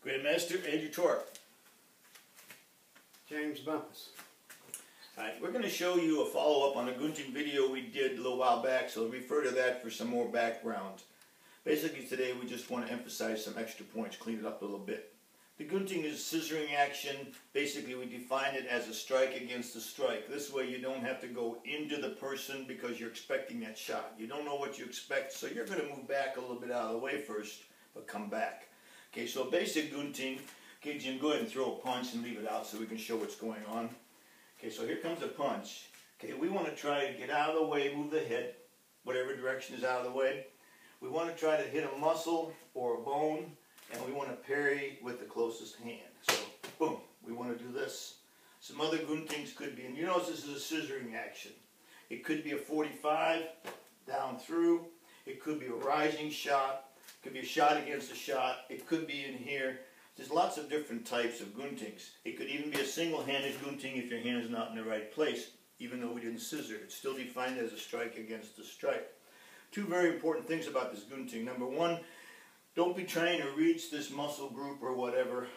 Grandmaster Andrew Torok. James Bumpus. Alright, we're going to show you a follow-up on a Gunting video we did a little while back, so refer to that for some more background. Basically today we just want to emphasize some extra points, clean it up a little bit. The Gunting is scissoring action. Basically we define it as a strike against a strike. This way you don't have to go into the person because you're expecting that shot. You don't know what you expect, so you're going to move back a little bit out of the way first, but come back. Okay, so basic Gunting. Okay, Jim, go ahead and throw a punch and leave it out so we can show what's going on. Okay, so here comes a punch. Okay, we want to try to get out of the way, move the head, whatever direction is out of the way. We want to try to hit a muscle or a bone, and we want to parry with the closest hand. So, boom, we want to do this. Some other Guntings could be, and you notice this is a scissoring action. It could be a 45 down through. It could be a rising shot. It could be a shot against a shot. It could be in here. There's lots of different types of Guntings. It could even be a single-handed Gunting if your hand is not in the right place, even though we didn't scissor. It's still defined as a strike against a strike. Two very important things about this Gunting. Number one, don't be trying to reach this muscle group or whatever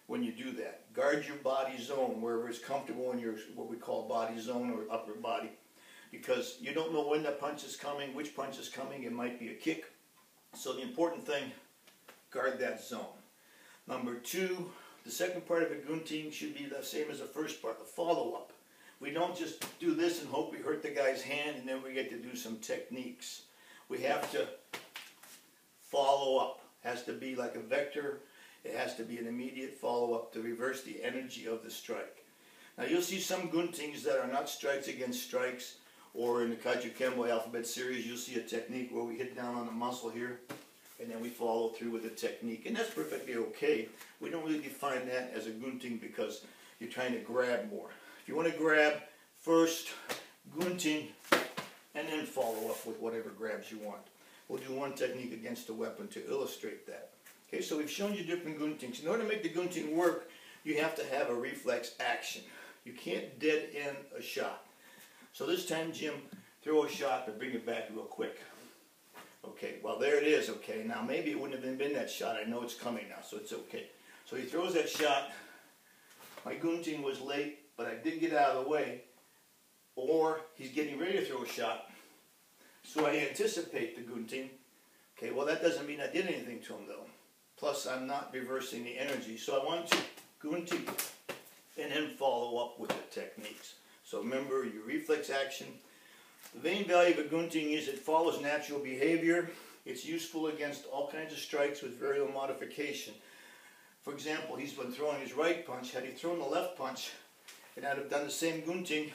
when you do that. Guard your body zone, wherever it's comfortable in your, what we call body zone or upper body. Because you don't know when that punch is coming, which punch is coming. It might be a kick. So the important thing, guard that zone. Number two, the second part of a Gunting should be the same as the first part, the follow-up. We don't just do this and hope we hurt the guy's hand and then we get to do some techniques. We have to follow up. It has to be like a vector. It has to be an immediate follow-up to reverse the energy of the strike. Now you'll see some Guntings that are not strikes against strikes, or in the Kaiju-Kembo alphabet series you'll see a technique where we hit down on the muscle here and then we follow through with the technique, and that's perfectly okay. We don't really define that as a Gunting because you're trying to grab more. If you want to grab, first Gunting and then follow up with whatever grabs you want. We'll do one technique against a weapon to illustrate that. Okay, so we've shown you different Guntings. In order to make the Gunting work, you have to have a reflex action. You can't dead end a shot. So this time, Jim, throw a shot but bring it back real quick. Okay, well there it is, okay. Now maybe it wouldn't have been that shot. I know it's coming now, so it's okay. So he throws that shot. My Gunting was late, but I did get out of the way. Or he's getting ready to throw a shot. So I anticipate the Gunting. Okay, well that doesn't mean I did anything to him though. Plus I'm not reversing the energy. So I want to Gunting and then follow up with the techniques. So remember your reflex action. The main value of a Gunting is it follows natural behavior. It's useful against all kinds of strikes with very little modification. For example, he's been throwing his right punch. Had he thrown the left punch and I'd have done the same Gunting,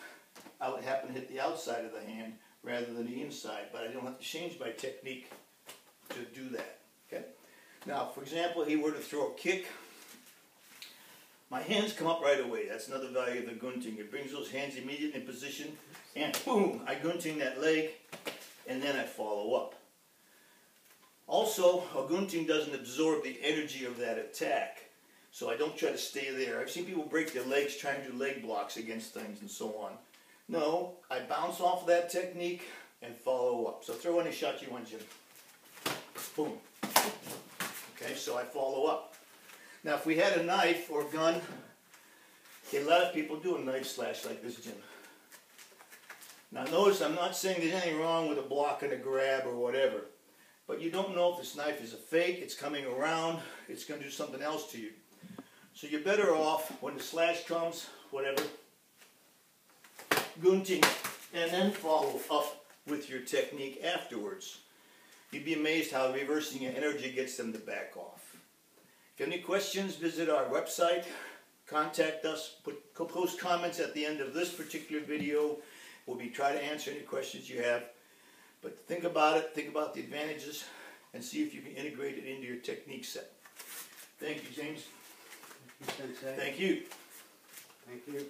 I would happen to hit the outside of the hand rather than the inside. But I don't have to change my technique to do that. Okay? Now, for example, he were to throw a kick. My hands come up right away. That's another value of the Gunting. It brings those hands immediately in position, and boom, I Gunting that leg, and then I follow up. Also, a Gunting doesn't absorb the energy of that attack, so I don't try to stay there. I've seen people break their legs trying to do leg blocks against things and so on. No, I bounce off of that technique and follow up. So throw any shot you want, Jim. Boom. Okay, so I follow up. Now, if we had a knife or gun, okay, a lot of people do a knife slash like this, Jim. Now, notice I'm not saying there's anything wrong with a block and a grab or whatever, but you don't know if this knife is a fake, it's coming around, it's going to do something else to you. So you're better off when the slash comes, whatever, Gunting, and then follow up with your technique afterwards. You'd be amazed how reversing your energy gets them to back off. If you have any questions, visit our website, contact us, post comments at the end of this particular video. We'll be trying to answer any questions you have. But think about it, think about the advantages, and see if you can integrate it into your technique set. Thank you, James. Thank you, Sensei. Thank you. Thank you.